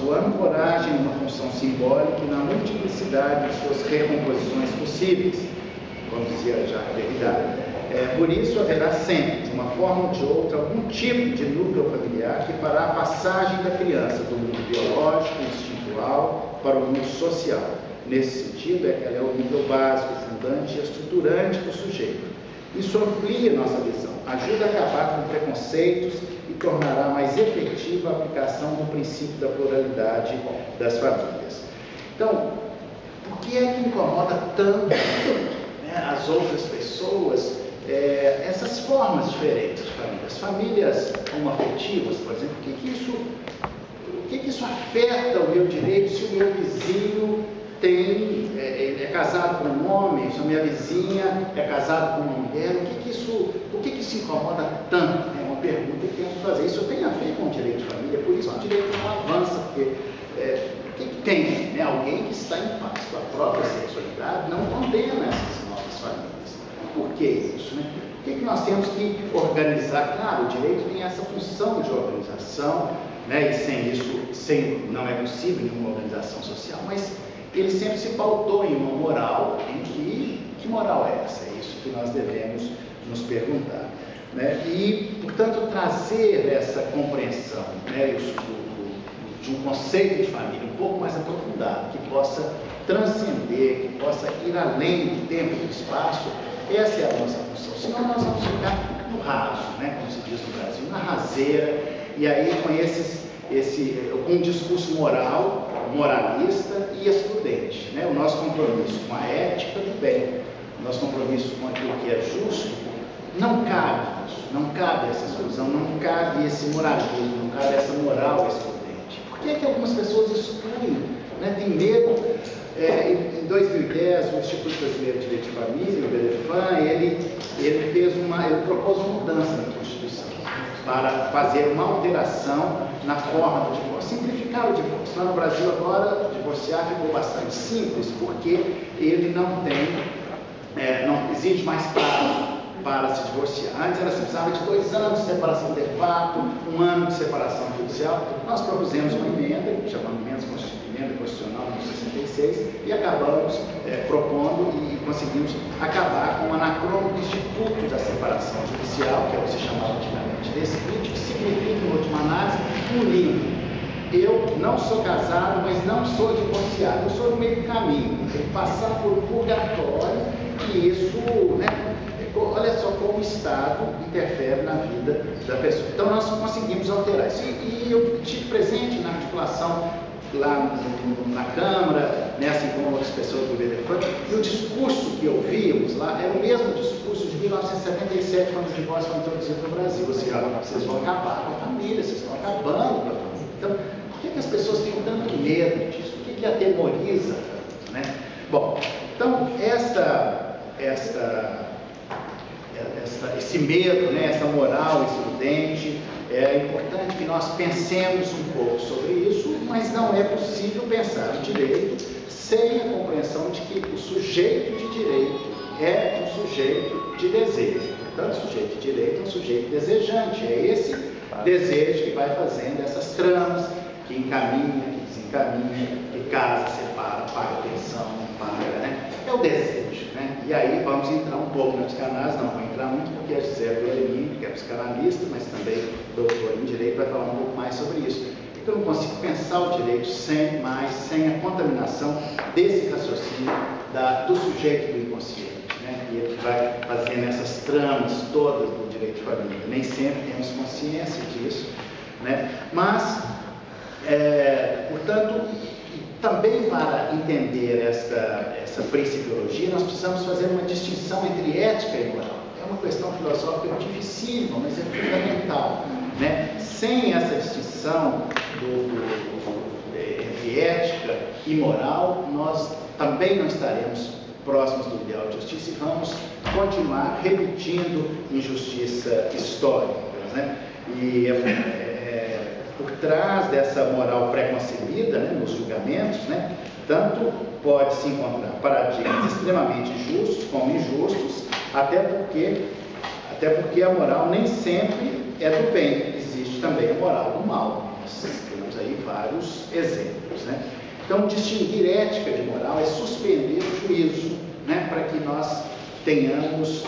sua ancoragem numa função simbólica e na multiplicidade de suas recomposições possíveis, como dizia Jacques Derrida. Por isso haverá sempre, de uma forma ou de outra, algum tipo de núcleo familiar que fará a passagem da criança do mundo biológico, instintual, para o mundo social. Nesse sentido, ela é o nível básico, fundante e estruturante do sujeito. Isso amplia nossa visão, ajuda a acabar com preconceitos e tornará mais efetiva a aplicação do princípio da pluralidade das famílias. Então, por que é que incomoda tanto, né, as outras pessoas, essas formas diferentes de famílias? Famílias homoafetivas, por exemplo, o que isso afeta o meu direito se o meu vizinho é casado com um homem, se a minha vizinha é casada com uma mulher? Por que isso incomoda tanto? É uma pergunta que temos que fazer. Isso tem a ver com o direito de família, por isso que o direito não avança, porque o que tem? Né? Alguém que está em paz com a própria sexualidade não condena essas novas famílias. Por que isso? Né? Por que nós temos que organizar? Claro, o direito tem essa função de organização, né? E sem isso não é possível nenhuma organização social, mas ele sempre se pautou em uma moral em que moral é essa? É isso que nós devemos nos perguntar. Né? E, portanto, trazer essa compreensão, né, de um conceito de família um pouco mais aprofundado, que possa transcender, que possa ir além do tempo e do espaço, essa é a nossa função. Senão nós vamos ficar no raso, né, como se diz no Brasil, na raseira, e aí com um discurso moralista e excludente. Né? O nosso compromisso com a ética do bem, o nosso compromisso com aquilo que é justo, não cabe isso, não cabe essa exclusão, não cabe esse moralismo, não cabe essa moral excludente. Por que é que algumas pessoas excluem, né? Tem medo? Em 2010, o Instituto Brasileiro de Direito de Família, o BDFAM, ele propôs uma mudança na Constituição para fazer uma alteração na forma do divórcio, simplificar o divórcio. Lá no Brasil agora, divorciar ficou bastante simples, porque ele não exige mais prazo para se divorciar. Antes ela precisava de 2 anos de separação de fato, 1 ano de separação judicial. Nós propusemos uma emenda, chamamos de emenda constitucional no 66, e acabamos propondo e conseguimos acabar com o anacrônico instituto da separação judicial, que é o que se chamava antigamente descrito, que significa, em última análise, um limbo. Eu não sou casado, mas não sou divorciado. Eu sou no meio do caminho. Tem que passar por um purgatório, e isso, né? Olha só como o Estado interfere na vida da pessoa. Então nós conseguimos alterar isso. E eu estive presente na articulação lá na Câmara, né, assim como outras pessoas do BDFAM, e o discurso que ouvíamos lá era o mesmo discurso de 1977, quando o divórcio foi introduzido no Brasil. Ou seja, vocês vão acabar com a família, vocês estão acabando com a família. Então, por que as pessoas têm tanto medo disso? O que atemoriza tanto? Né? Bom, então, esse medo, né, essa moral excludente, é importante que nós pensemos um pouco sobre isso, mas não é possível pensar o direito sem a compreensão de que o sujeito de direito é um sujeito de desejo. Portanto, o sujeito de direito é um sujeito desejante. É esse desejo que vai fazendo essas tramas, que encaminha, que desencaminha, que casa, separa, paga pensão, não paga, né? É o desejo, né? E aí vamos entrar um pouco na psicanálise, não vou entrar muito porque a Gisele Guarini, que é psicanalista, mas também doutora em Direito, vai falar um pouco mais sobre isso. Porque eu não consigo pensar o direito sem a contaminação desse raciocínio do sujeito do inconsciente, né? E ele vai fazendo essas tramas todas do direito de família. Nem sempre temos consciência disso, né? Mas, portanto, também para entender essa principiologia, nós precisamos fazer uma distinção entre ética e moral. É uma questão filosófica dificílima, mas é fundamental. Né? Sem essa distinção entre ética e moral, nós também não estaremos próximos do ideal de justiça e vamos continuar repetindo injustiça histórica. Né? E por trás dessa moral pré-concebida, né, nos julgamentos, né, tanto pode-se encontrar paradigmas extremamente justos como injustos, até porque a moral nem sempre é do bem, existe também a moral do mal. nós temos aí vários exemplos, né? Então, distinguir ética de moral é suspender o juízo, né? Para que nós tenhamos,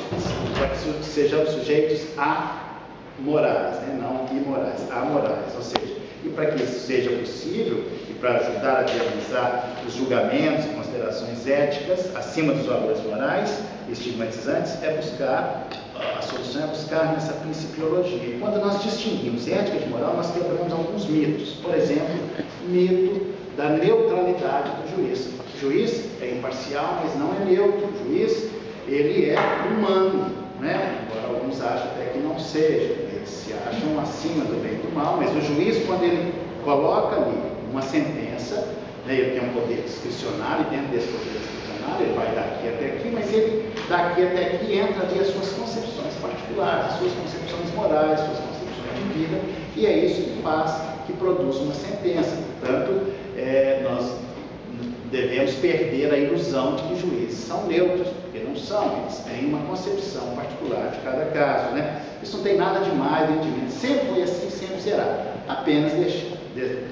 para que sejamos sujeitos a morais, né? Não imorais, a morais, ou seja, e para que isso seja possível, e para ajudar a viabilizar os julgamentos e considerações éticas acima dos valores morais e estigmatizantes, a solução é buscar nessa principiologia. E quando nós distinguimos ética de moral, nós quebramos alguns mitos. Por exemplo, o mito da neutralidade do juiz. O juiz é imparcial, mas não é neutro. O juiz, ele é humano, né? Embora alguns achem até que não seja. Eles se acham acima do bem e do mal, mas o juiz, quando ele coloca ali uma sentença, né, ele tem um poder discricionário, e dentro desse poder discricionário ele vai daqui até aqui, mas ele daqui até aqui entra ali as suas concepções particulares, as suas concepções morais, as suas concepções de vida, e é isso que faz, que produz uma sentença. Portanto, nós devemos perder a ilusão de que juízes são neutros, porque não são, eles têm uma concepção particular de cada caso, né? Isso não tem nada de mais nem de menos, sempre foi assim, sempre será. Apenas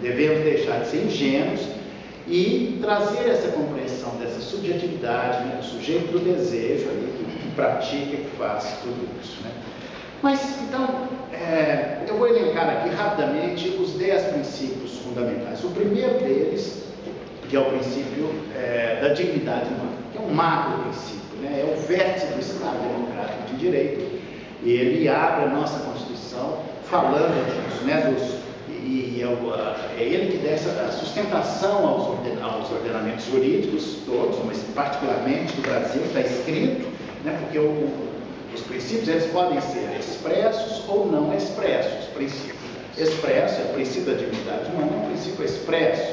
devemos deixar de ser ingênuos e trazer essa compreensão dessa subjetividade, né, do sujeito do desejo ali, que pratica, que faz tudo isso, né? Mas, então, eu vou elencar aqui rapidamente os 10 princípios fundamentais. O primeiro deles, que é o princípio da dignidade humana, que é um macro princípio, né? É o vértice do Estado Democrático de Direito, e ele abre a nossa Constituição falando disso, né? É ele que dá essa sustentação aos ordenamentos jurídicos todos, mas particularmente do Brasil, está escrito, né? Porque os princípios eles podem ser expressos ou não expressos. Princípio expresso é o princípio da dignidade humana, é um princípio expresso.